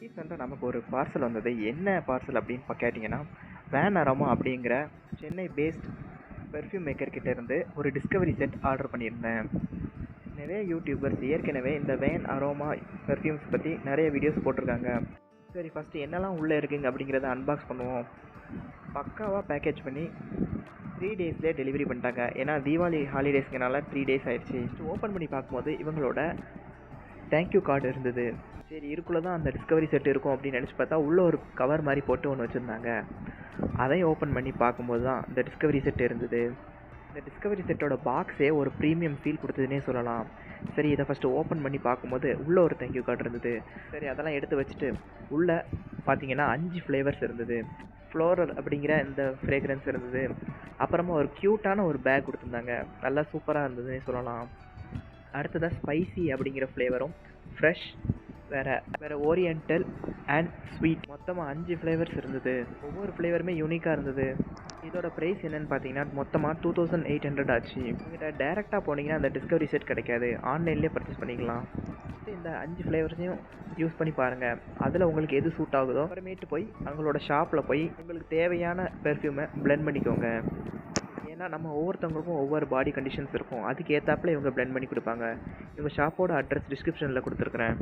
ரீசெண்டாக நமக்கு ஒரு பார்சல் வந்தது. என்ன பார்சல் அப்படின்னு கேட்டிங்கன்னா, வேன் அரோமா அப்படிங்கிற சென்னை பேஸ்ட் பெர்ஃப்யூம் மேக்கர் கிட்ட இருந்து ஒரு டிஸ்கவரி செட் ஆர்டர் பண்ணியிருந்தேன். நிறைய யூடியூபர்ஸ் ஏற்கனவே இந்த வேன் அரோமா பெர்ஃப்யூம்ஸ் பற்றி நிறைய வீடியோஸ் போட்டிருக்காங்க. சரி, ஃபஸ்ட்டு என்னெல்லாம் உள்ளே இருக்குங்க அப்படிங்கிறத அன்பாக்ஸ் பண்ணுவோம். பக்காவாக பேக்கேஜ் பண்ணி 3 டேஸ்லேயே டெலிவரி பண்ணிட்டாங்க. ஏன்னா தீபாவளி ஹாலிடேஸ்ங்கனால 3 டேஸ் ஆயிடுச்சு. ஓப்பன் பண்ணி பார்க்கும்போது இவங்களோட தேங்க்யூ கார்டு இருந்தது. சரி, இதுக்குள்ளே தான் அந்த டிஸ்கவரி செட் இருக்கும் அப்படின்னு நினச்சி பார்த்தா உள்ளே ஒரு கவர் மாதிரி போட்டு ஒன்று வச்சுருந்தாங்க. அதையும் ஓப்பன் பண்ணி பார்க்கும்போது தான் இந்த டிஸ்கவரி செட் இருந்தது. இந்த டிஸ்கவரி செட்டோட பாக்ஸே ஒரு ப்ரீமியம் ஃபீல் கொடுத்ததுன்னே சொல்லலாம். சரி, இதை ஃபஸ்ட்டு ஓப்பன் பண்ணி பார்க்கும்போது உள்ளே ஒரு தேங்க்யூ கார்டு இருந்தது. சரி, அதெல்லாம் எடுத்து வச்சுட்டு உள்ளே பார்த்தீங்கன்னா 5 ஃப்ளேவர்ஸ் இருந்தது. ஃப்ளோரல் அப்படிங்கிற இந்த ஃப்ரேக்ரன்ஸ் இருந்தது. அப்புறமா ஒரு க்யூட்டான ஒரு பேக் கொடுத்துருந்தாங்க. நல்லா சூப்பராக இருந்ததுன்னே சொல்லலாம். அடுத்ததாக ஸ்பைசி அப்படிங்கிற ஃப்ளேவரும், ஃப்ரெஷ், வேறு ஓரியண்டல் அண்ட் ஸ்வீட், மொத்தமாக 5 ஃப்ளேவர்ஸ் இருந்தது. ஒவ்வொரு ஃப்ளேவருமே யூனிக்காக இருந்தது. இதோட ப்ரைஸ் என்னென்னு பார்த்தீங்கன்னா மொத்தமாக 2800 ஆச்சு. உங்கள்கிட்ட டேரெக்டாக போனீங்கன்னா அந்த டிஸ்கவரி செட் கிடைக்காது, ஆன்லைன்லேயே பர்ச்சேஸ் பண்ணிக்கலாம். இந்த 5 ஃப்ளேவர்ஸையும் யூஸ் பண்ணி பாருங்கள். அதில் உங்களுக்கு எது சூட் ஆகுதோ அப்புறமேட்டு போய் அவங்களோட ஷாப்பில் போய் உங்களுக்கு தேவையான பெர்ஃப்யூமை பிளெண்ட் பண்ணிக்கோங்க. ஏன்னா நம்ம ஒவ்வொருத்தவங்களுக்கும் ஒவ்வொரு பாடி கண்டிஷன்ஸ் இருக்கும். அதுக்கு ஏற்றாப்புல இவங்க பிளெண்ட் பண்ணி கொடுப்பாங்க. இவங்க ஷாப்போட அட்ரஸ் டிஸ்கிரிப்ஷனில் கொடுத்துருக்குறேன்.